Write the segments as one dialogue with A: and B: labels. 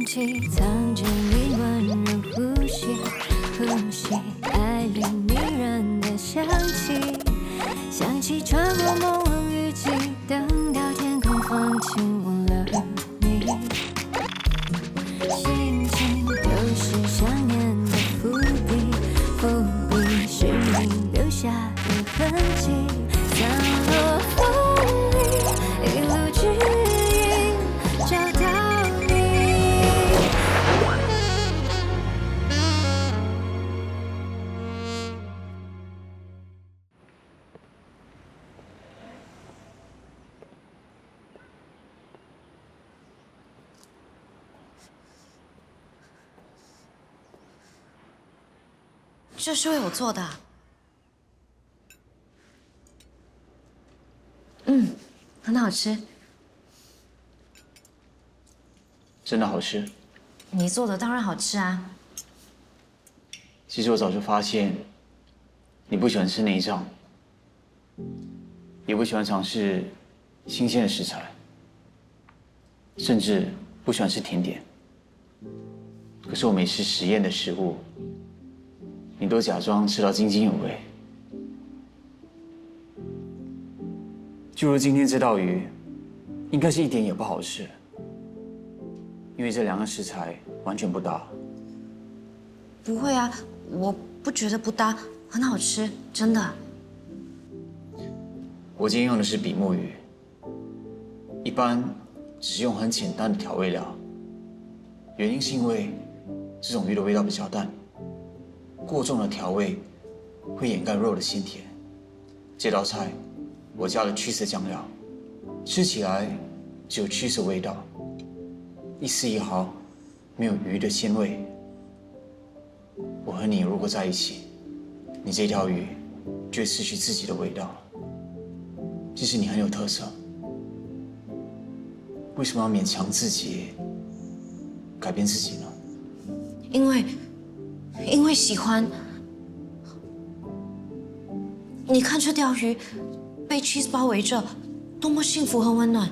A: 气，藏着你温柔呼吸，呼吸，爱里迷人的香气，香气穿过朦胧雨季，等到天空放晴，忘了你，心情都是想念的伏笔，伏笔是你留下的痕迹，散落风里，一路指引，找到你。
B: 这是为我做的。很好吃。
C: 真的好吃。
B: 你做的当然好吃啊。
C: 其实我早就发现，你不喜欢吃内脏，也不喜欢尝试新鲜的食材，甚至不喜欢吃甜点。可是我每吃实验的食物，你都假装吃到津津有味。就如今天这道鱼，应该是一点也不好吃，因为这两个食材完全不搭。
B: 不会啊，我不觉得不搭，很好吃，真的。
C: 我今天用的是比目鱼，一般只是用很简单的调味料，原因是因为这种鱼的味道比较淡，过重的调味会掩盖肉的鲜甜。这道菜我加了 cheese 酱料，吃起来只有 cheese 的味道，一丝一毫没有鱼的鲜味。我和你如果在一起，你这条鱼就会失去自己的味道。其实你很有特色，为什么要勉强自己改变自己呢？
B: 因为喜欢。你看这条鱼被 cheese 包围着，多么幸福和温暖。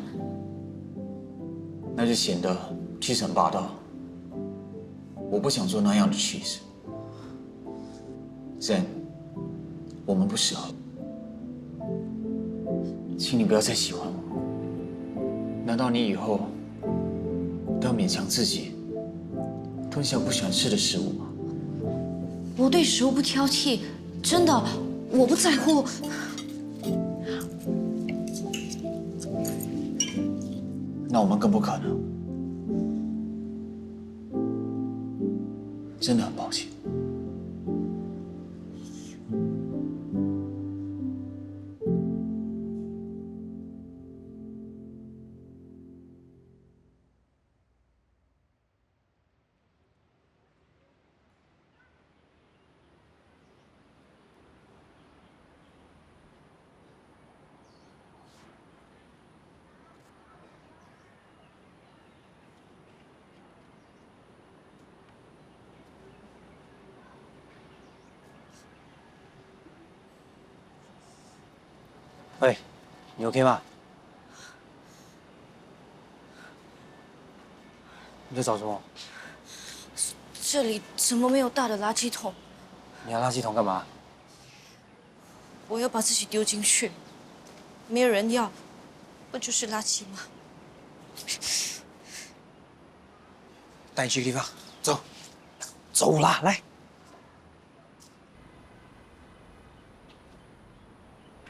C: 那就显得 cheese 很霸道。我不想做那样的 cheese。Zen， 我们不适合，请你不要再喜欢我。难道你以后都要勉强自己吞下不喜欢吃的食物吗？
B: 我对食物不挑剔，真的，我不在乎。
C: 那我们更不可能。真的很抱歉。喂，你 OK 吗？你在找什么？
B: 这里怎么没有大的垃圾桶？
C: 你拿垃圾桶干嘛？
B: 我要把自己丢进去，没有人要，不就是垃圾吗？
C: 带你去个地方，走，走啦，来。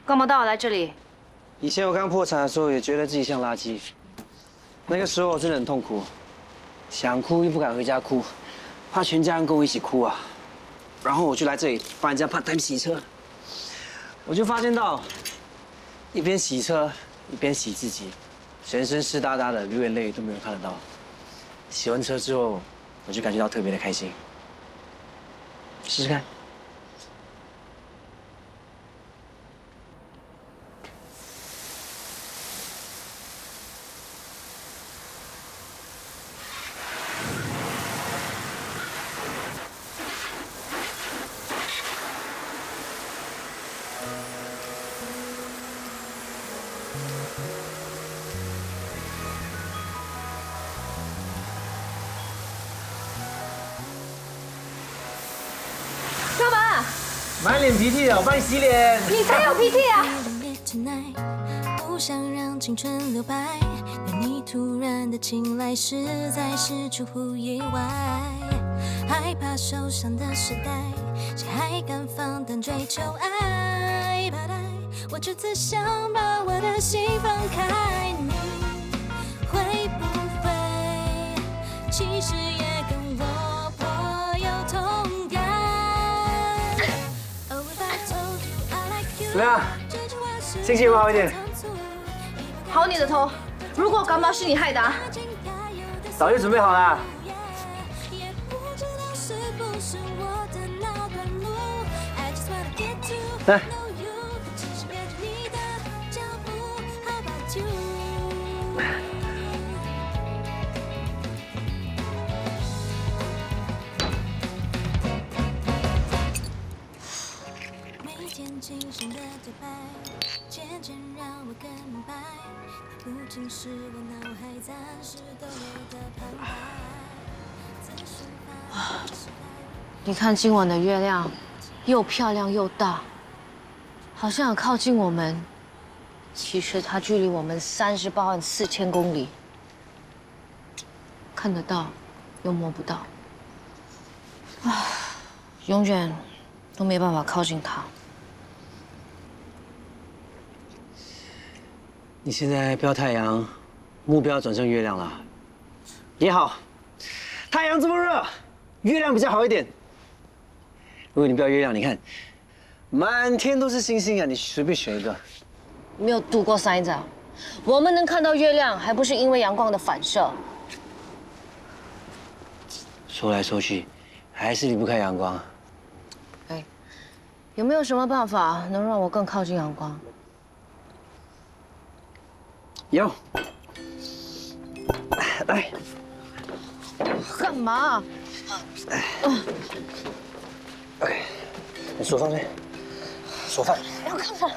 B: 干嘛带我来这里？
D: 以前我刚破产的时候，也觉得自己像垃圾。那个时候我真的很痛苦，想哭又不敢回家哭，怕全家人跟我一起哭啊。然后我就来这里帮人家 part time 洗车，我就发现到，一边洗车一边洗自己，全身湿哒哒的，流眼泪都没有看得到。洗完车之后，我就感觉到特别的开心。试试看。满脸鼻涕的，我帮你洗脸。
A: 你才有脾气啊！
E: 不想让青春留白，对你突然的青睐实在是出乎意外，害怕受伤的时代，谁还敢放胆追求爱？我只是想把我的心放开，你会不会其实也跟我颇有同感？
D: 怎么样？心情有没有好一点？
B: 好你的头！如果感冒是你害的，
D: 早就准备好了。来。
B: 你看今晚的月亮，又漂亮又大，好像有靠近我们，其实它距离我们384000公里，看得到，又摸不到，永远都没办法靠近它。
D: 你现在标太阳，目标转向月亮了，也好。太阳这么热，月亮比较好一点。如果你标月亮，你看，满天都是星星啊，你随便选一个。
B: 没有读过 science， 我们能看到月亮，还不是因为阳光的反射？
D: 说来说去，还是离不开阳光。
B: 哎，有没有什么办法能让我更靠近阳光？
D: 有，来，
B: 干嘛？
D: 你手放这，手放。
B: 要干嘛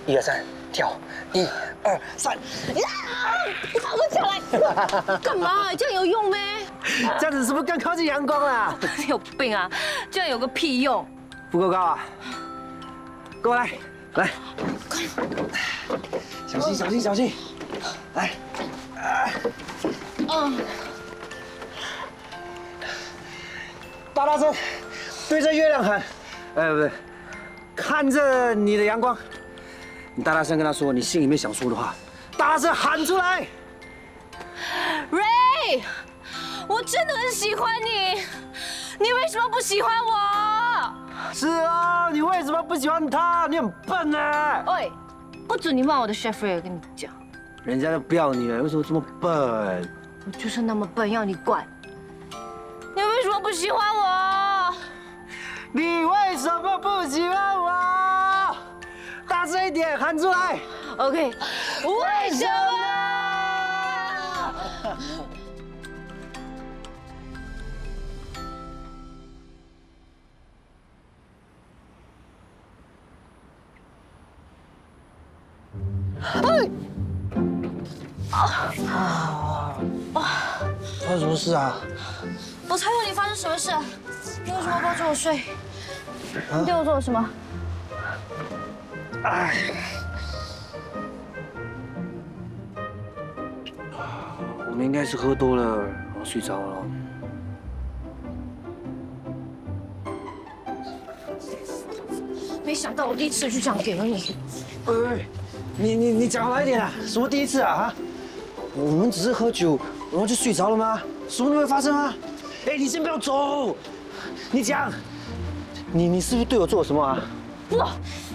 D: ？1、2、3，跳！1、2、3，
B: 呀！你放我下来！干嘛？这样有用没？
D: 这样子是不是更靠近阳光了？
B: 你有病啊！这样有个屁用！
D: 不够高啊！过来，来，小心，小心，小心！来，大声对着月亮喊，不对，看着你的阳光，你大声跟他说你心里面想说的话，大声喊出来。
B: Ray， 我真的很喜欢你，你为什么不喜欢我？
D: 是啊，你为什么不喜欢他？你很笨啊！
B: 喂，不准你骂我的 chef Ray， 我跟你讲，
D: 人家都不要你了，为什么这么笨？
B: 我就是那么笨，要你管。你为什么不喜欢我？
D: 你为什么不喜欢我？大声一点，喊出来。
B: OK， 为什么？
D: 发生什么事啊？
B: 我才问你发生什么事？你为什么抱着我睡？你对我做了什么？
D: 哎，我们应该是喝多了，然后睡着了。
B: 没想到我第一次就这样给了你。
D: 你讲好一点啊！什么第一次啊？我们只是喝酒，然后就睡着了吗？什么都没有发生啊！哎，你先不要走，你讲，你是不是对我做了什么啊？
B: 不，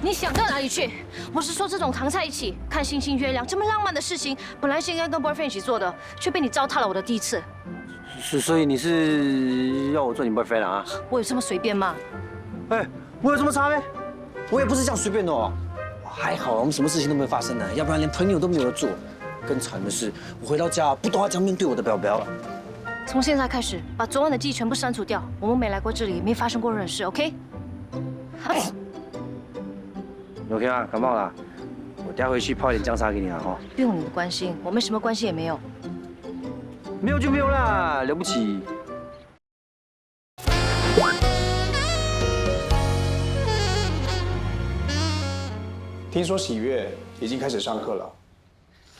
B: 你想到哪里去？我是说，这种躺在一起看星星月亮这么浪漫的事情，本来是应该跟 boyfriend 一起做的，却被你糟蹋了我的第一次。
D: 所以你是要我做你 boyfriend 啊？
B: 我有这么随便吗？
D: 哎，我有这么差呗？我也不是这样随便的哦。还好我们什么事情都没有发生呢，要不然连朋友都没有得做。更惨的是，我回到家不懂要怎么面对我的表表了。
B: 从现在开始，把昨晚的记忆全部删除掉。我们没来过这里，没发生过任何事 ，OK？
D: OK 啊，感冒了，我待会去泡一点姜茶给你啊，哈。
B: 不用你的关心，我们什么关系也没有。
D: 没有就没有啦，了不起。
F: 听说喜悦已经开始上课了，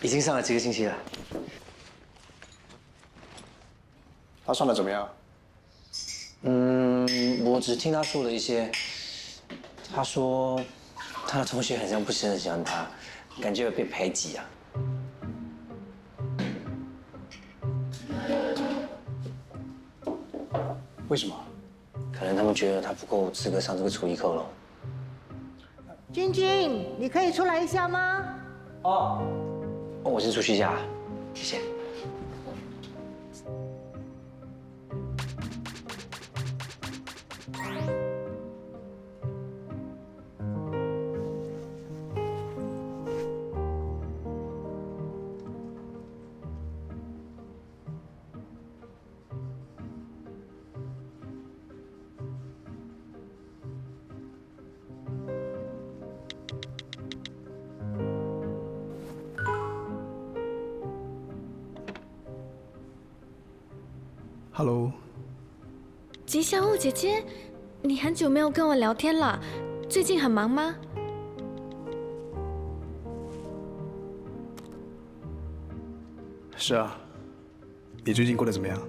D: 已经上了几个星期了。
F: 他上的怎么样？
D: 我只听他说了一些。他说，他的同学好像不是很喜欢他，感觉有被排挤啊。
F: 为什么？
D: 可能他们觉得他不够资格上这个厨艺课喽。
G: 君君，你可以出来一下吗？
D: 哦，我先出去一下，谢谢。
F: Hello，
E: 吉祥物姐姐，你很久没有跟我聊天了，最近很忙吗？
F: 是啊，你最近过得怎么样？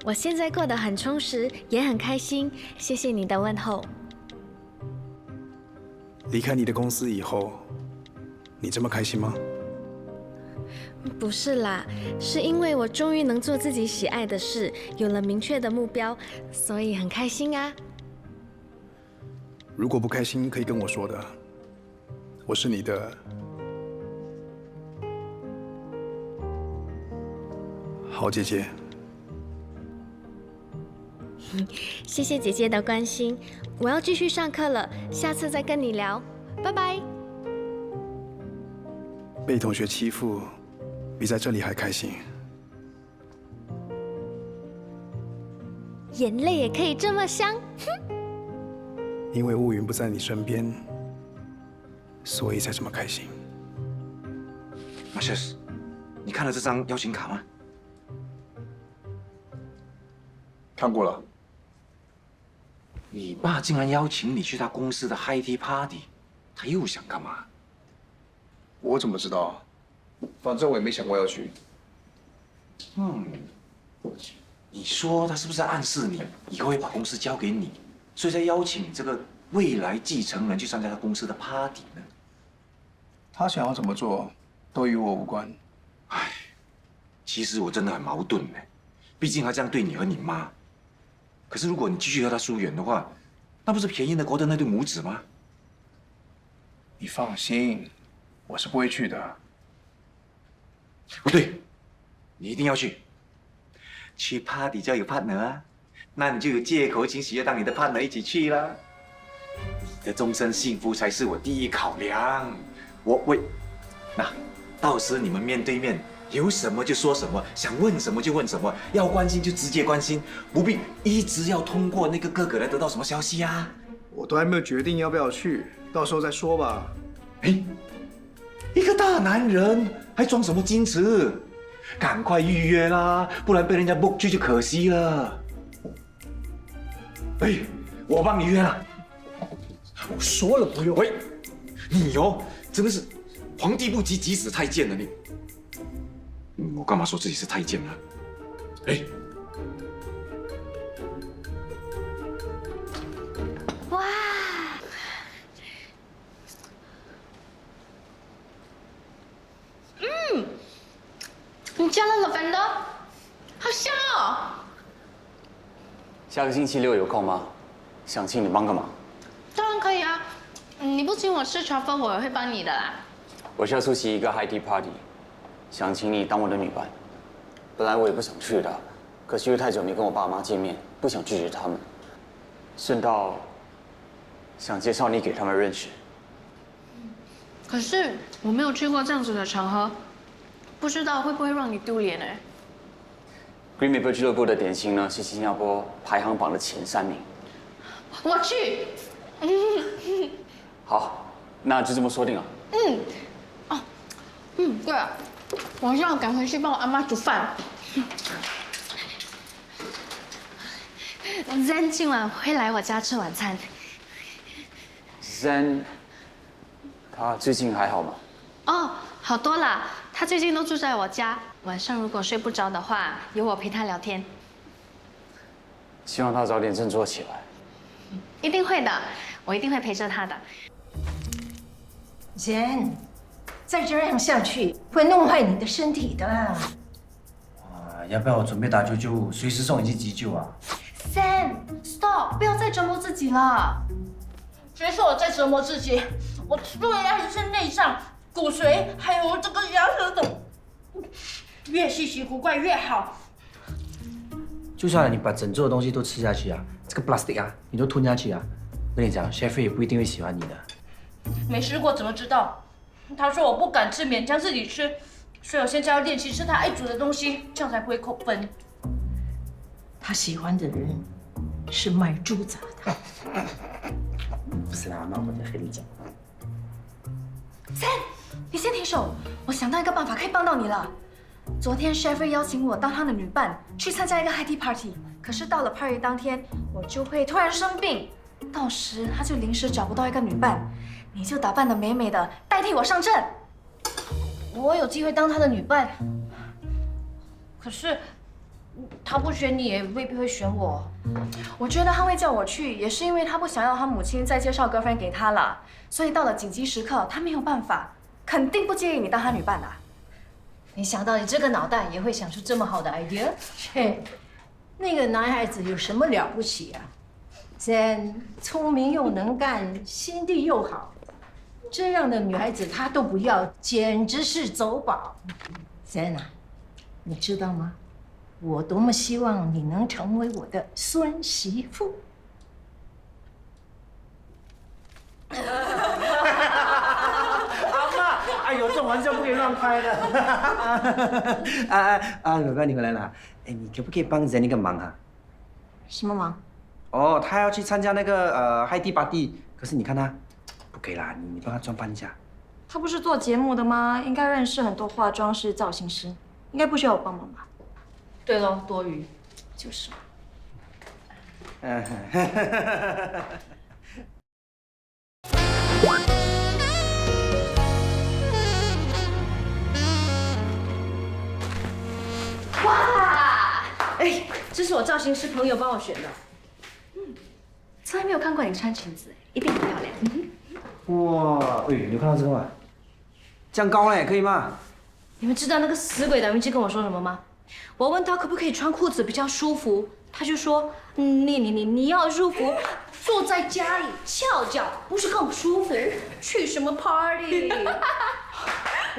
E: 我现在过得很充实，也很开心，谢谢你的问候。
F: 离开你的公司以后，你这么开心吗？
E: 不是啦，是因为我终于能做自己喜爱的事，有了明确的目标，所以很开心啊。
F: 如果不开心，可以跟我说的。我是你的好姐姐。
E: 谢谢姐姐的关心，我要继续上课了，下次再跟你聊，拜拜。
F: 被同学欺负，比在这里还开心。
E: 眼泪也可以这么香，
F: 因为乌云不在你身边，所以才这么开心。
H: 马修斯，你看了这张邀请卡吗？
F: 看过了。
H: 你爸竟然邀请你去他公司的 high tea party， 他又想干嘛？
F: 我怎么知道？反正我也没想过要去。
H: 你说他是不是在暗示你以后会把公司交给你，所以才邀请这个未来继承人去参加他公司的 party 呢？
F: 他想要怎么做，都与我无关。
H: 唉，其实我真的很矛盾呢，毕竟他这样对你和你妈。可是如果你继续和他疏远的话，那不是便宜的国的那对母子吗？
F: 你放心，我是不会去的。
H: 不对，你一定要去。去 party 就要有 partner 啊，那你就有借口请喜悦当你的 partner 一起去啦。你的终身幸福才是我第一考量。那到时你们面对面，有什么就说什么，想问什么就问什么，要关心就直接关心，不必一直要通过那个哥哥来得到什么消息啊。
F: 我都还没有决定要不要去，到时候再说吧。
H: 哎，一个大男人还装什么矜持？赶快预约啦，不然被人家 book 去就可惜了。哎，我帮你约了。
F: 我说了不用。
H: 喂，你哦，真的是皇帝不急急死太监了你。我干嘛说自己是太监呢？哎，
B: 哇，你加了 lavender， 好香哦！
I: 下个星期六有空吗？想请你帮个忙。
B: 当然可以啊，你不请我吃truffle，我也会帮你的啦。
I: 我是要出席一个 high tea party， 想请你当我的女伴。本来我也不想去的，可是因为太久没跟我爸妈见面，不想拒绝他们。顺道想介绍你给他们认识。
B: 可是我没有去过这样子的场合，不知道会不会让你丢脸呢
I: Green Maple 俱乐部的点心呢是新加坡排行榜的前3名。
B: 我去。
I: 好，那就这么说定了。
J: 对了，晚上赶回去帮我阿妈煮饭。Zen 今晚会来我家吃晚餐。
I: Zen，他最近还好吗？
J: 哦，好多啦。他最近都住在我家，晚上如果睡不着的话，有我陪他聊天。
I: 希望他早点振作起来。
J: 一定会的，我一定会陪着他的。
G: 贤，再这样下去会弄坏你的身体的。
D: 要不要我准备打995，随时送你去急救啊？
J: Sam，stop， 不要再折磨自己了。谁说我在折磨自己？我对呀，一身内脏、骨髓，还有这个牙齿等，越稀奇古怪越好。
D: 就算你把整座的东西都吃下去啊，这个 plastic 啊，你都吞下去啊，我跟你讲 ，Chef 也不一定会喜欢你的。
J: 没试过怎么知道？他说我不敢吃，勉强自己吃，所以我现在要练习吃他爱煮的东西，这样才不会扣分。
G: 他喜欢的人是卖猪杂的。
D: 不是啦，妈，我在和你讲。
J: Sam，你先停手，我想到一个办法可以帮到你了。昨天 Chef 邀请我当他的女伴去参加一个 high tea party， 可是到了 party 当天，我就会突然生病，到时他就临时找不到一个女伴，你就打扮得美美的代替我上阵，我有机会当他的女伴。可是他不选你，也未必会选我。我觉得他会叫我去，也是因为他不想要他母亲再介绍 girlfriend 给他了，所以到了紧急时刻，他没有办法，肯定不介意你当他女伴的。没想到你这个脑袋也会想出这么好的 idea。
G: 切，那个男孩子有什么了不起啊？真聪明又能干，心地又好，这样的女孩子他都不要，简直是走宝。真啊，你知道吗？我多么希望你能成为我的孙媳妇。
D: 哎呦，这种玩笑不可以乱开的。乖乖，你回来了。哎，你可不可以帮Zen一个忙啊？
J: 什么忙？
D: 哦，他要去参加那个high tea party，可是你看他，不可以啦，你帮他装扮一下。
J: 他不是做节目的吗？应该认识很多化妆师、造型师，应该不需要我帮忙吧？对喽，多余。就是。哇！哎，这是我造型师朋友帮我选的。从来没有看过你穿裙子，一定很漂亮。
D: 哇，哎，你有看到这个吗？这样高嘞，可以吗？
J: 你们知道那个死鬼的云姬跟我说什么吗？我问他可不可以穿裤子比较舒服，他就说，你要舒服，坐在家里翘脚不是更舒服？去什么 party？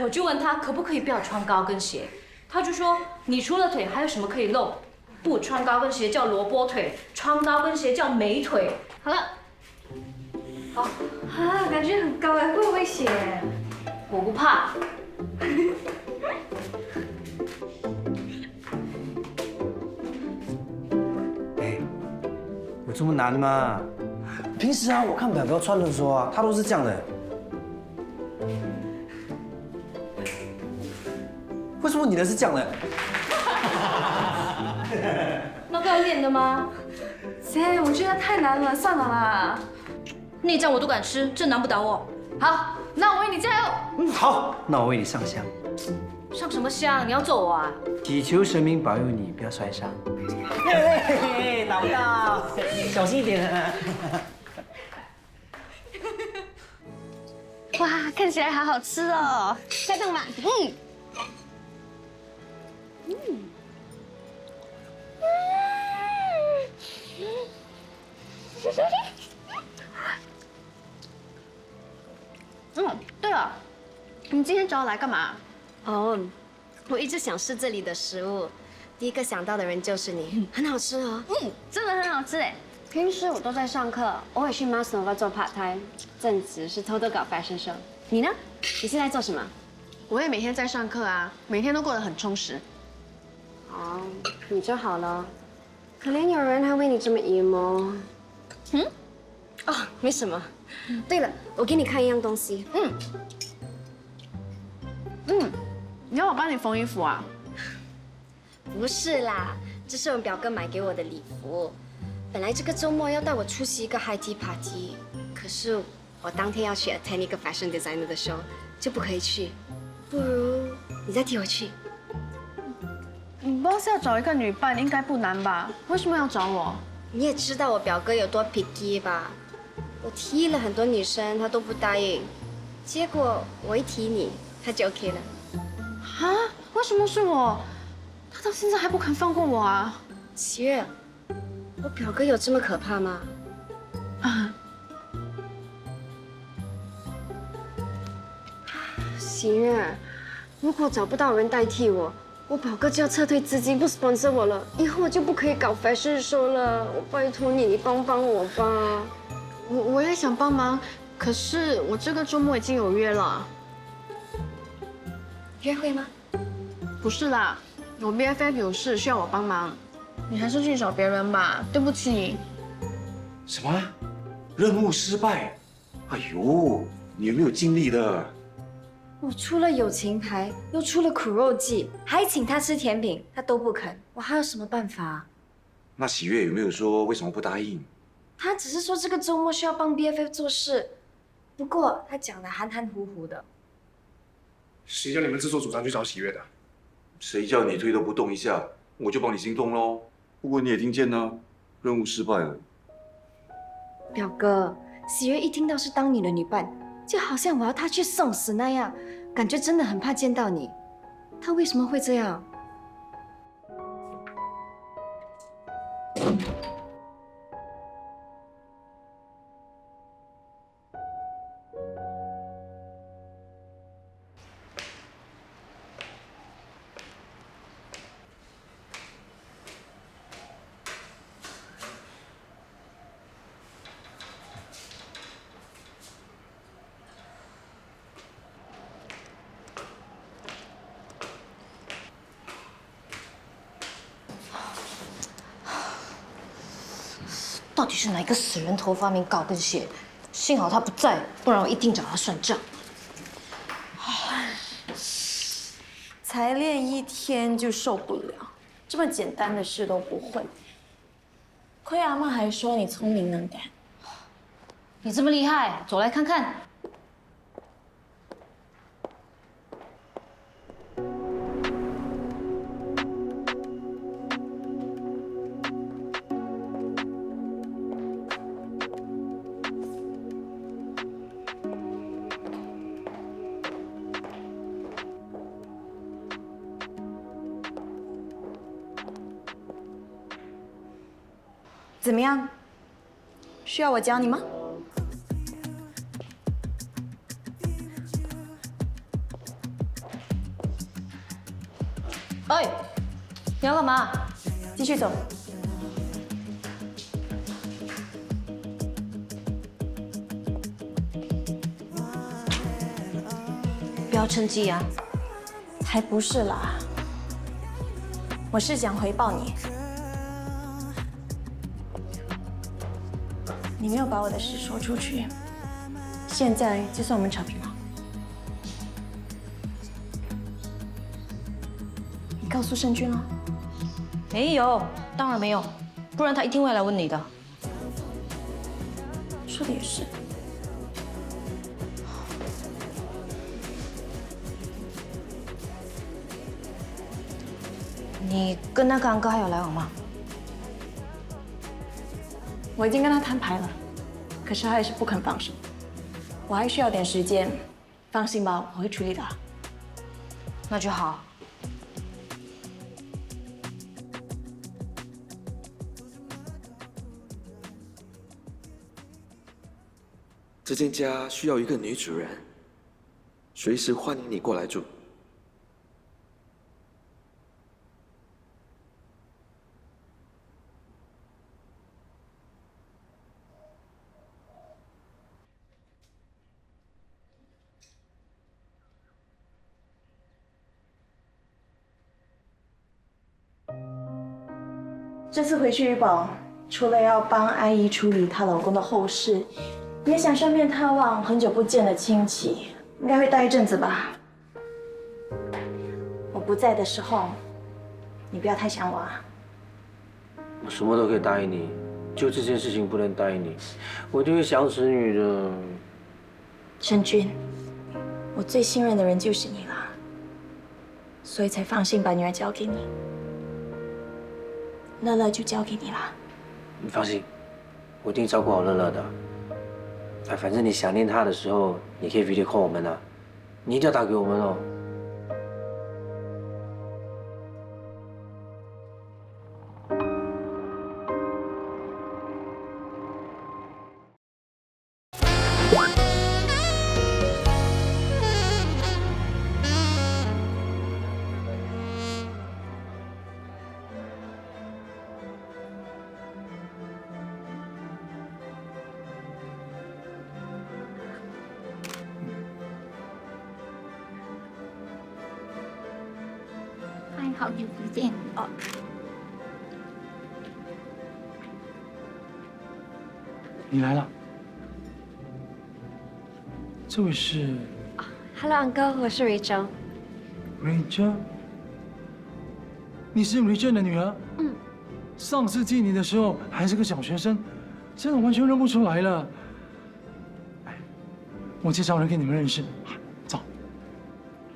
J: 我就问他可不可以不要穿高跟鞋，他就说你除了腿还有什么可以露？不穿高跟鞋叫萝卜腿，穿高跟鞋叫美腿。好了，好啊，感觉很高哎，会不会写？我不怕。
D: 哎，有这么难吗？平时啊，我看表哥穿的时候啊，他都是这样的。为什么你的是这样的？
J: 那个要练的吗？Sam，我觉得太难了，算了啦。内脏我都敢吃，这难不倒我。好，那我为你加油。
D: 好，那我为你上香。
J: 上什么香？你要揍我啊？
D: 祈求神明保佑你不要摔伤。打不到，小心一点。
J: 哇，看起来好好吃哦！再动吧。对了，你今天找我来干嘛？
K: 哦，我一直想试这里的食物，第一个想到的人就是你，很好吃哦。
J: 真的很好吃哎。
K: 平时我都在上课，偶尔去 Masnova 做 part time， 正职是偷偷搞 fashion show。你呢？你现在做什么？
J: 我也每天在上课啊，每天都过得很充实。
K: 哦，你就好了。可怜有人还为你这么 emo。哦，没什么。对了，我给你看一样东西。
J: 你要我帮你缝衣服啊？
K: 不是啦，这是我表哥买给我的礼服。本来这个周末要带我出席一个 high tea party， 可是我当天要去 attend 一个 fashion designer 的 show， 就不可以去。不如你再替我去。
J: boss 要找一个女伴应该不难吧？为什么要找我？
K: 你也知道我表哥有多 picky 吧？我提议了很多女生，他都不答应。结果我一提你，他就 OK 了。
J: 啊？为什么是我？他到现在还不肯放过我啊！
K: 喜悦，我表哥有这么可怕吗？
J: 啊！
K: 喜悦，如果找不到人代替我，我表哥就要撤退资金，不 sponsor 我了，以后我就不可以搞 fashion show 了。我拜托你，你帮帮我吧。
J: 我也想帮忙，可是我这个周末已经有约了。
K: 约会吗？
J: 不是啦，我 BFF 有事需要我帮忙，你还是去找别人吧，对不起。
H: 什么？任务失败？哎呦，你有没有尽力的？
K: 我出了友情牌，又出了苦肉计，还请他吃甜品，他都不肯，我还有什么办法？
H: 那喜悦有没有说为什么不答应？
K: 他只是说这个周末需要帮 BFF 做事，不过他讲的含含糊糊的。
F: 谁叫你们自作主张去找喜悦的？
H: 谁叫你推都不动一下，我就帮你心动喽。不过你也听见了，任务失败了。
K: 表哥，喜悦一听到是当你的女伴，就好像我要他去送死那样，感觉真的很怕见到你。他为什么会这样？
B: 到底是哪个死人头发明高跟鞋？幸好他不在，不然我一定找他算账。
L: 才练1天就受不了，这么简单的事都不会。亏阿嬷还说你聪明能干。
B: 你这么厉害，走来看看。
L: 怎么样？需要我教你吗？
B: 哎，你要干嘛？
L: 继续走。
B: 不要趁机啊！
L: 才不是啦，我是想回报你。你没有把我的事说出去，现在就算我们扯平了。你告诉盛君了？
B: 没有，当然没有，不然他一定会来问你的。
L: 说的也是。
B: 你跟那个安哥还有来往吗？
L: 我已经跟他摊牌了，可是他还是不肯放手。我还需要点时间，放心吧，我会处理的。
B: 那就好。
M: 这间家需要一个女主人，随时欢迎你过来住。
L: 这次回去怡保，除了要帮阿姨处理她老公的后事，也想顺便探望很久不见的亲戚，应该会待一阵子吧。我不在的时候，你不要太想我啊。
D: 我什么都可以答应你，就这件事情不能答应你，我一定会想死你的。
L: 申君，我最信任的人就是你啦，所以才放心把女儿交给你。乐乐就交给你啦。
D: 你放心，我一定照顾好乐乐的。哎，反正你想念他的时候，你可以 video call 我们啊，你一定要打给我们哦。
J: 嗨，好久不见哦。
N: 你来了，这位是
K: Hello Uncle， 我是 Rachel。Rachel，
N: 你是 Rachel 的女儿？
K: 嗯。
N: 上次见你的时候还是个小学生，真的完全认不出来了。哎，我介绍人给你们认识，走。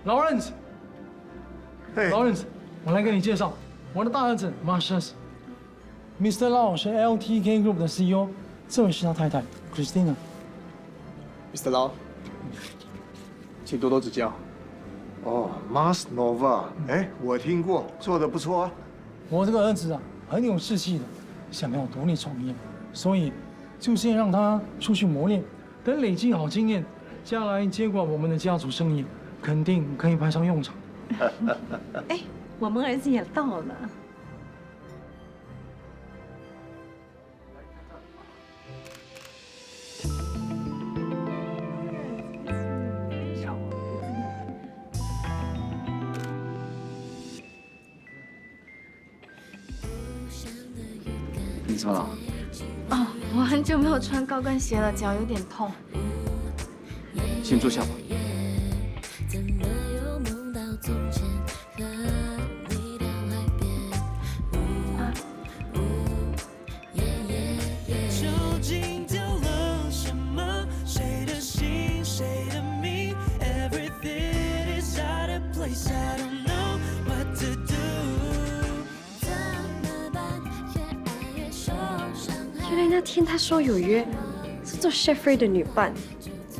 N: Lawrence，Lawrence， 我来给你介绍我的大儿子 Marcus。Mr. Lau 是 LTK Group 的 CEO， 这位是他太太 Christina。Mr.
O: Lau， 请多多指教。哦 ，Mars Nova， 哎，我听过，做得不错啊。
N: 我这个儿子啊，很有志气的，想要独立创业，所以就先让他出去磨练，等累积好经验，将来接管我们的家族生意，肯定可以派上用场。
L: 哎，我们儿子也到了。
C: 你怎么了？
J: 哦，我很久没有穿高跟鞋了，脚有点痛。
C: 先坐下吧。
K: 原来那天他说有约，是做 Chef 的女伴。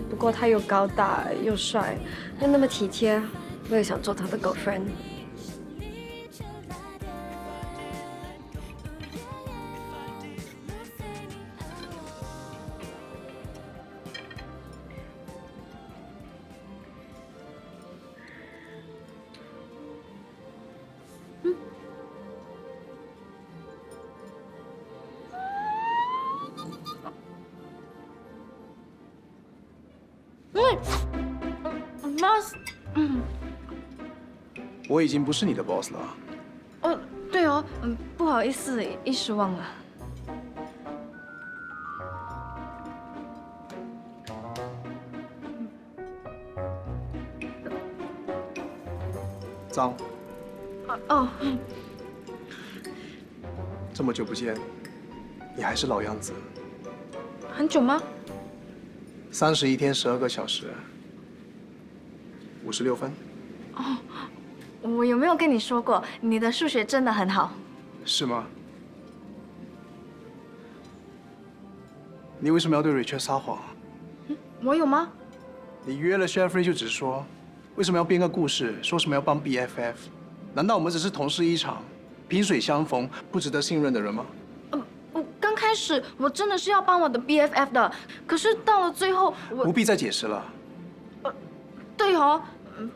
K: 不过他又高大又帅，又那么体贴，我也想做他的 girlfriend。Boss，
F: 我已经不是你的 boss 了。
J: 哦，对哦，不好意思，一时忘了。
F: 脏。
J: 哦。
F: 这么久不见，你还是老样子。
J: 很久吗
F: ？31天12个小时，56分。
J: 哦，我有没有跟你说过，你的数学真的很好？
F: 是吗？你为什么要对 Rachel 撒谎？
J: 我有吗？
F: 你约了 Chef 就直说，为什么要编个故事，说什么要帮 BFF？ 难道我们只是同事一场，萍水相逢，不值得信任的人吗？
J: 刚开始我真的是要帮我的 BFF 的，可是到了最后，我
F: 不必再解释了。
J: 对哦，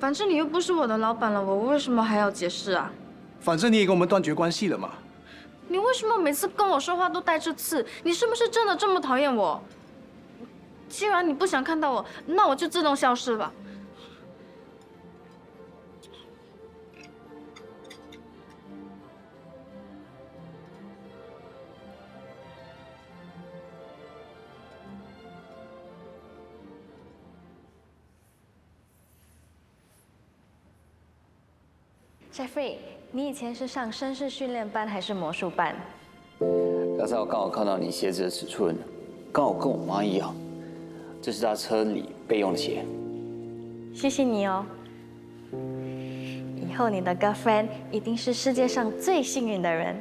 J: 反正你又不是我的老板了，我为什么还要解释啊？
F: 反正你也跟我们断绝关系了嘛。
J: 你为什么每次跟我说话都带着刺？你是不是真的这么讨厌我？既然你不想看到我，那我就自动消失吧。Jeffrey，你以前是上绅士训练班还是魔术班？
I: 刚才我刚好看到你鞋子的尺寸，刚好跟我妈一样。这是她车里备用的鞋。
J: 谢谢你哦。以后你的 girlfriend 一定是世界上最幸运的人。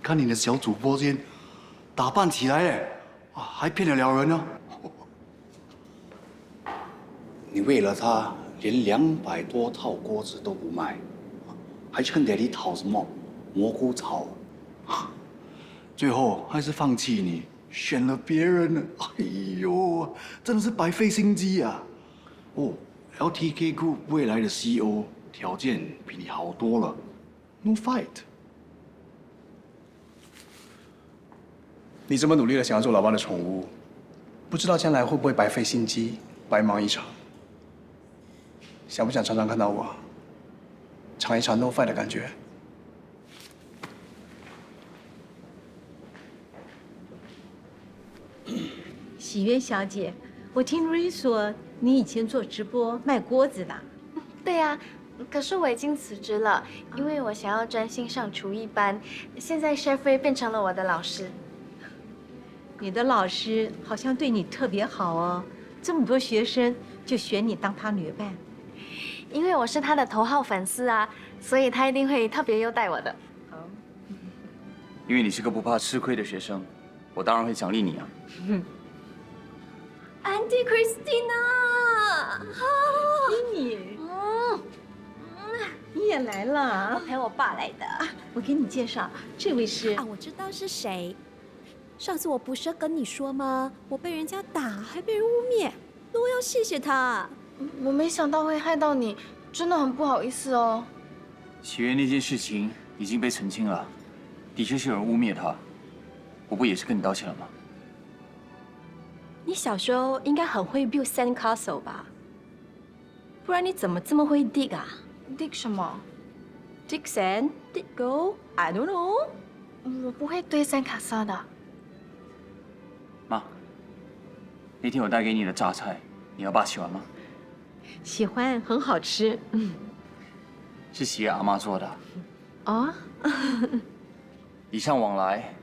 P: 看你的小主播间打扮起来了，啊，还骗得了人呢？你为了他连200多套锅子都不卖，还去跟爹地讨什么蘑菇草？最后还是放弃你，选了别人了。哎呦，真的是白费心机啊！哦 ，LTK Group 未来的 CEO 条件比你好多了 ，No fight。
F: 你这么努力的想要做老爸的宠物，不知道将来会不会白费心机，白忙一场？想不想常常看到我，尝一尝 no fight 的感觉？
G: 喜悦小姐，我听 Ray 说你以前做直播卖锅子的。
J: 对呀，可是我已经辞职了，因为我想要专心上厨艺班。现在 Chef Ray 变成了我的老师。
G: 你的老师好像对你特别好哦，这么多学生就选你当他女伴。
J: 因为我是他的头号粉丝啊，所以他一定会特别优待我的。
I: 因为你是个不怕吃亏的学生，我当然会奖励你啊。
L: Auntie Christina，
G: 你也来了？
L: 我陪我爸来的。
G: 我给你介绍，这位是
Q: 啊，我知道是谁。上次我不是跟你说吗？我被人家打，还被人污蔑，我要谢谢他。
J: 我没想到会害到你，真的很不好意思哦。
I: 喜悦那件事情已经被澄清了，的确是有人污蔑他，我不也是跟你道歉了吗？
L: 你小时候应该很会 build sand castle 吧？不然你怎么这么会 dig 啊
J: ？dig 什么
L: ？dig sand, dig gold, I don't know。
J: 我不会堆三卡萨的。
I: 妈，那天我带给你的榨菜，你和爸喜欢吗？
G: 喜欢，很好吃。
I: 是喜悦阿妈做的。
G: 哦。
I: 礼尚往来，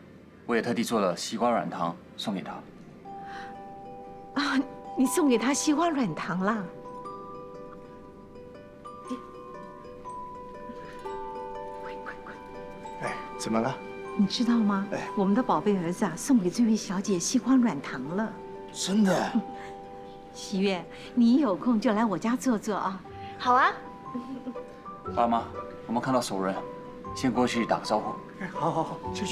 I: 我也特地做了西瓜软糖送给他。
G: 啊，你送给他西瓜软糖啦？
F: 哎，怎么了？
G: 你知道吗？我们的宝贝儿子啊，送给这位小姐西瓜软糖了。
P: 真的？
G: 喜悦，你有空就来我家坐坐啊。
J: 好啊。
I: 爸妈，我们看到熟人，先过去打个招呼。
P: 好好好，去。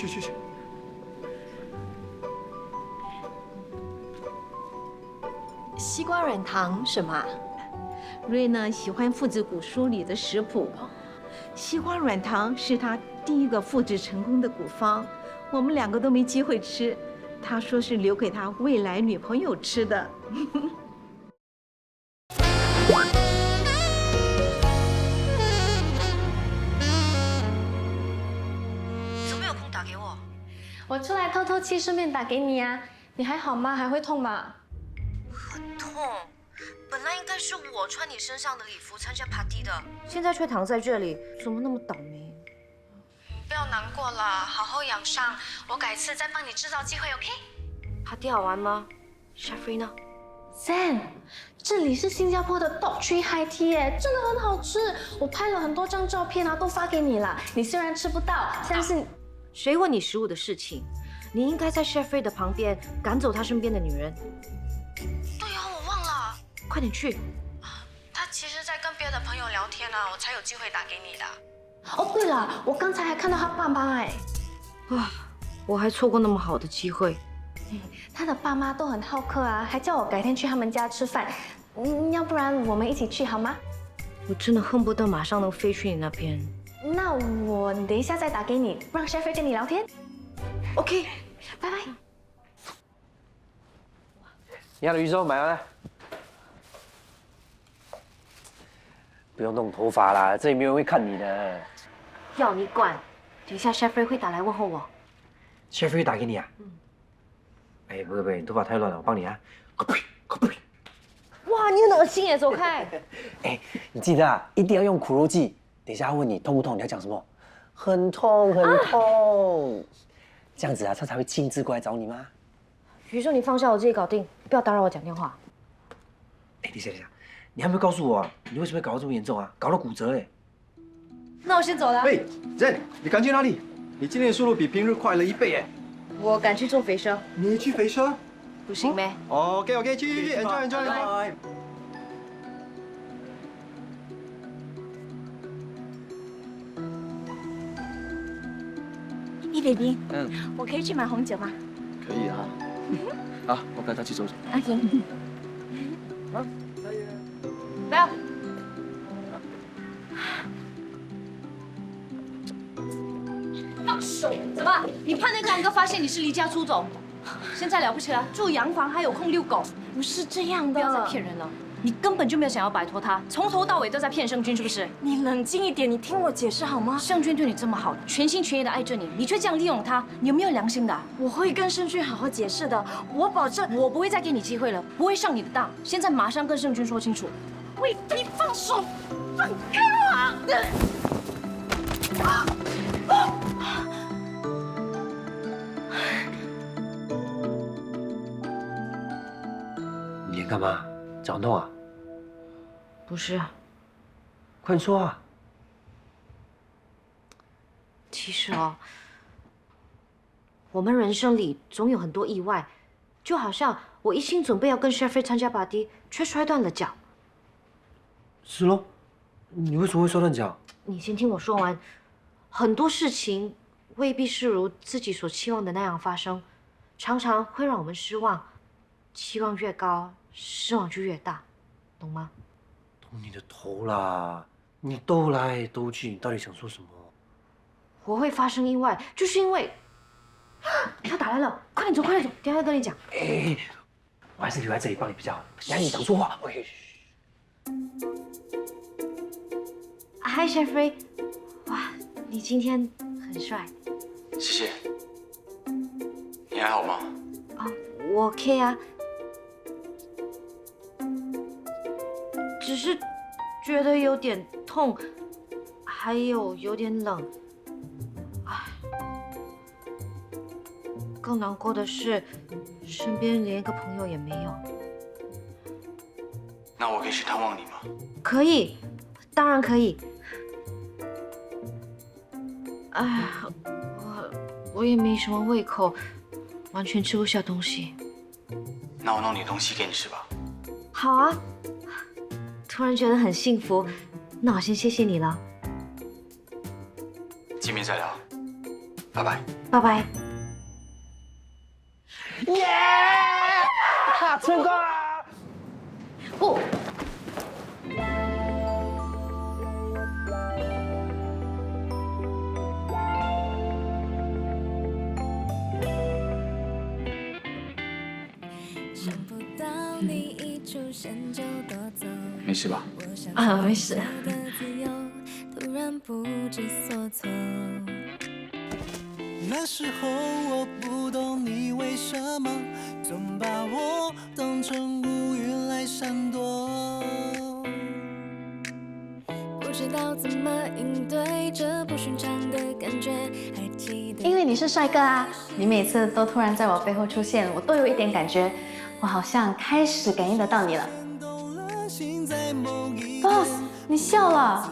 L: 西瓜软糖什么？
G: 瑞呢喜欢父子古书里的食谱，西瓜软糖是他第一个复制成功的古方，我们2个都没机会吃，他说是留给他未来女朋友吃的。
B: 怎么有空打给我？
J: 我出来透透气，顺便打给你啊。你还好吗？还会痛吗？
B: 很痛，本来应该是我穿你身上的礼服参加 party 的，
K: 现在却躺在这里，怎么那么倒霉？
B: 不要难过了，好好养伤，我改次再帮你制造机会 ，OK？
K: party 好玩吗 ？Jeffrey 呢
J: ？Sam， 这里是新加坡的 Dog Tree High Tea 耶，真的很好吃，我拍了很多张照片啊，都发给你了。你虽然吃不到，但是
K: 谁问你食物的事情？你应该在 Jeffrey 的旁边赶走他身边的女人。
B: 对呀，我忘了。
K: 快点去。
B: 他其实在跟别的朋友聊天啊，我才有机会打给你的。
J: 哦，对了，我刚才还看到他爸妈哎。
K: 啊，我还错过那么好的机会。
J: 他的爸妈都很好客啊，还叫我改天去他们家吃饭。要不然我们一起去好吗？
K: 我真的恨不得马上能飞去你那边。
J: 那我等一下再打给你，让 Jeffrey 跟你聊天。OK， 拜拜。
D: 你要的鱼粥买了。不用弄头发啦，这里没有人会看你的。
B: 要你管！等一下 Jeffrey 会打来问候我。
D: Jeffrey 打给你啊？哎，不会，你头发太乱了，我帮你啊。
B: 哇，你很恶心耶，走开！
D: 哎，你记得啊，一定要用苦肉计。等一下他问你痛不痛，你要讲什么？很痛，很痛。这样子啊，他才会亲自过来找你吗？
B: 宇宙，你放下，我自己搞定，不要打扰我讲电话。
D: 哎，等一下，你还没有告诉我啊，你为什么会搞到这么严重啊？搞到骨折哎。
J: 那我先走了。
F: 喂，Zen，你赶去哪里？你今天的速度比平日快了1倍哎。
B: 我赶去做肥车。
F: 你去肥车？
B: 不行呗。
F: OK， 去 ，enjoy。
L: 一 baby， 我可以去买红酒吗？
F: 可以啊。好，我带他去走走。
L: OK。
F: 好，
B: 不要。
J: 放手！怎么？你怕那个安哥发现你是离家出走？现在了不起了，住洋房还有空遛狗。
L: 不是这样的，
J: 不要再骗人了。你根本就没有想要摆脱他，从头到尾都在骗圣君，是不是？
L: 你冷静一点，你听我解释好吗？
J: 圣君对你这么好，全心全意的爱着你，你却这样利用他，你有没有良心的？
L: 我会跟圣君好好解释的，我保证。
J: 我不会再给你机会了，不会上你的当。现在马上跟圣君说清楚。
L: 喂，你放手，放开我！
D: 你脸干嘛？脚痛啊？
B: 不是，
D: 快说啊！
B: 其实哦，我们人生里总有很多意外，就好像我一心准备要跟 Jeffrey 参加 party， 却摔断了脚。
D: 是咯，你为什么会摔断脚？
B: 你先听我说完，很多事情未必是如自己所期望的那样发生，常常会让我们失望。期望越高，失望就越大，懂吗？
D: 懂你的头啦！你兜来兜去，你到底想说什么？
B: 我会发生意外，就是因为他打来了，快点走，快点走，等一下再跟你讲。
D: 哎，我还是留在这里帮你比较好，等下你讲错话。
B: Hi Jeffrey， 哇，你今天很帅。
I: 谢谢。你还好吗？
B: 我 OK 啊，只是觉得有点痛，还有点冷。更难过的是，身边连一个朋友也没有。
I: 那我可以去探望你吗？
B: 可以，当然可以。哎呀，我也没什么胃口，完全吃不下东西。
I: 那我弄点东西给你吃吧。
B: 好啊，突然觉得很幸福。那我先谢谢你了。
I: 见面再聊，拜拜。
B: 拜拜。
D: 耶！成功了！
B: 不。
C: 没事吧？
L: 啊，没事。
E: 突然不知所措。
R: 那时候我不懂你为什么总把我当成乌云来闪躲，
E: 不知道怎么应对这不寻常的感觉，还记得。
L: 因为你是帅哥啊，你每次都突然在我背后出现，我都有一点感觉，我好像开始感应得到你了。Boss， 你笑了。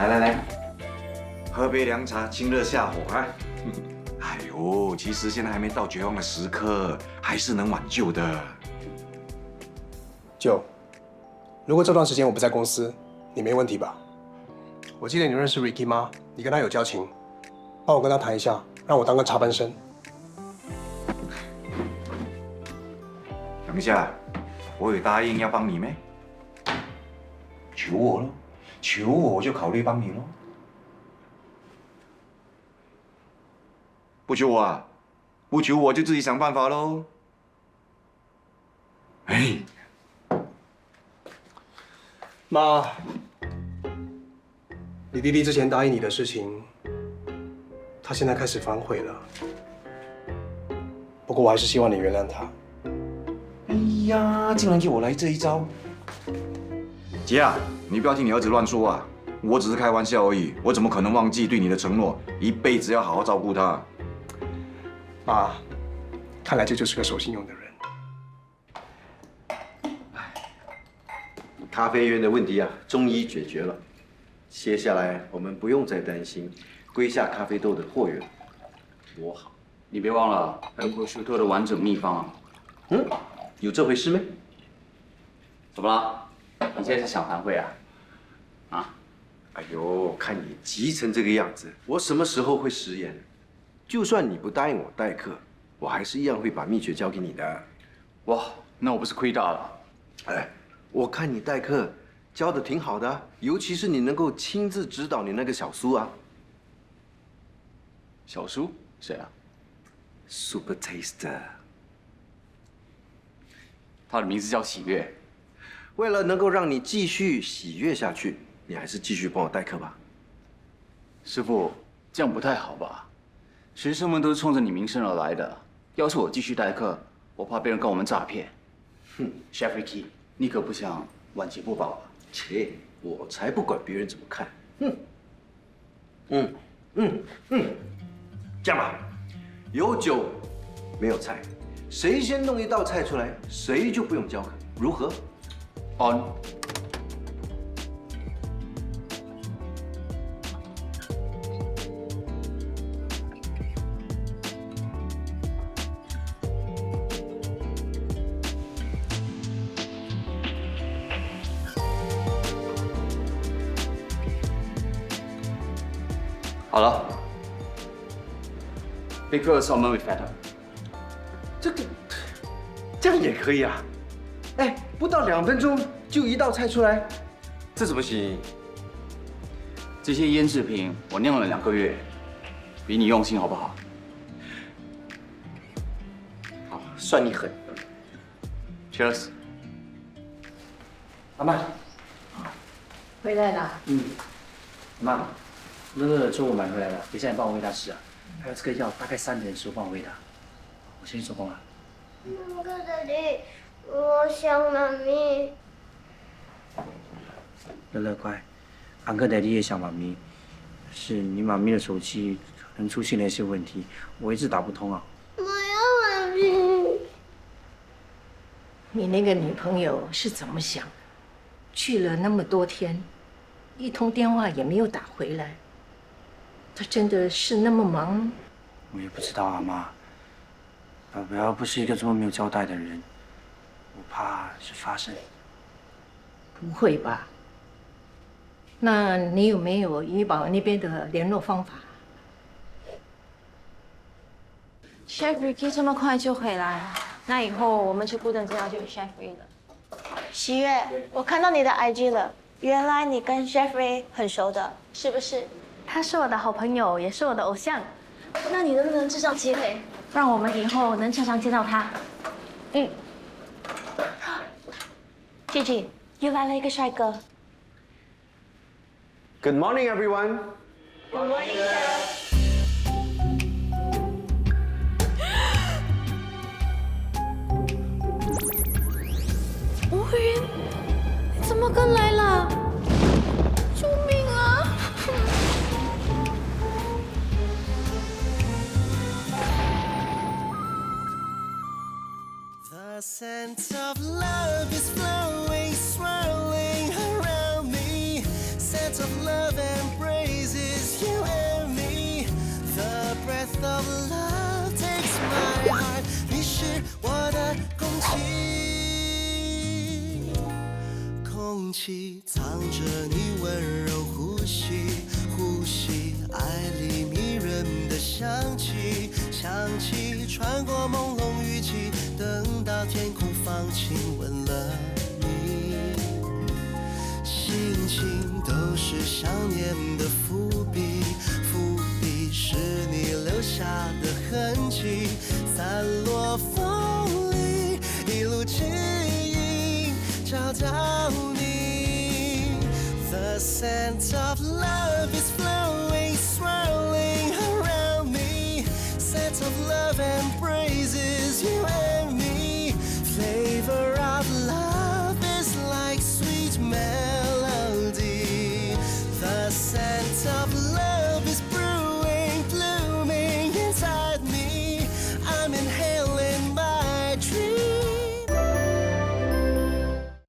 H: 来，喝杯凉茶，清热下火啊！哎呦，其实现在还没到绝望的时刻，还是能挽救的。
F: 舅，如果这段时间我不在公司，你没问题吧？我记得你认识 Ricky 吗？你跟他有交情，帮我跟他谈一下，让我当个插班生。
H: 等一下，我有答应要帮你没？求我咯，求我就考虑帮你咯。不求我啊，不求我就自己想办法喽。哎，
F: 妈，你弟弟之前答应你的事情，他现在开始反悔了。不过我还是希望你原谅他。
H: 哎呀，竟然给我来这一招！姐啊，你不要听你儿子乱说啊！我只是开玩笑而已，我怎么可能忘记对你的承诺？一辈子要好好照顾他。
F: 妈，看来这就是个守信用的人。
S: 咖啡园的问题啊，终于解决了。接下来我们不用再担心龟下咖啡豆的货源，多好！
I: 你别忘了还有 prosciutto 的完整秘方啊。
S: 有这回事没？
I: 怎么了？你现在是想反悔啊？啊？
S: 哎呦，看你急成这个样子，我什么时候会食言？就算你不答应我代课，我还是一样会把秘诀交给你的。
I: 哇，那我不是亏大了？
S: 哎，我看你代课教的挺好的，尤其是你能够亲自指导你那个小苏啊。
I: 小苏？谁啊
S: ？Super Taster。
I: 他的名字叫喜悦。
S: 为了能够让你继续喜悦下去，你还是继续帮我代课吧。
I: 师傅，这样不太好吧？学生们都是冲着你名声而来的，要是我继续代课，我怕被人告我们诈骗。
S: 哼
I: ，Chef Ricky， 你可不想晚节不保啊？
S: 切，我才不管别人怎么看。这样吧，有酒没有菜，谁先弄一道菜出来，谁就不用教课，如何
I: ？On。好了 ，Bigger salmon with feta。
S: 这样也可以啊？哎，不到2分钟就一道菜出来，这怎么行？
I: 这些腌制品我酿了2个月，比你用心好不好？
S: 好，算你狠。
I: Cheers。
D: 阿妈，
G: 回来了。
D: 妈，那个粥我买回来了，等一下你帮我喂他吃啊。还有这个药，大概3点的时候帮我喂他。我先去做工了。
A: Daddy， 我想妈咪。
D: 乐乐乖，安哥爹地也想妈咪，是你妈咪的手机可能出现了一些问题，我一直打不通啊。
A: 我要妈咪。
G: 你那个女朋友是怎么想的？去了那么多天，一通电话也没有打回来。她真的是那么忙吗？
D: 我也不知道啊，妈。宝宝不是一个这么没有交代的人，我怕是发生。
G: 不会吧？那你有没有怡宝那边的联络方法
L: ？Chef Ricky 这么快就回来了，那以后我们去顾顿家就有 Chef Ray 了。喜悦，我看到你的 IG 了，原来你跟 Chef Ray 很熟的，是不是？
J: 他是我的好朋友，也是我的偶像。那你能不能制造机会，让我们以后能常常见到他
L: ？Gigi， 又来了一个帅哥。
S: Good morning, everyone.
L: Good morning, sir.
Q: 吴云，你怎么跟来了？救命啊！The
R: sense of love is flowing, swirling around me. Sense of love embraces you and me. The breath of love takes my heart. 你是我的空气，空气藏着你温柔呼吸。亲吻了你，心情都是想念的伏笔，伏笔是你留下的痕迹，散落风里，一路记忆找到你。The scent of love is flowing, swirling around me. Scent of love and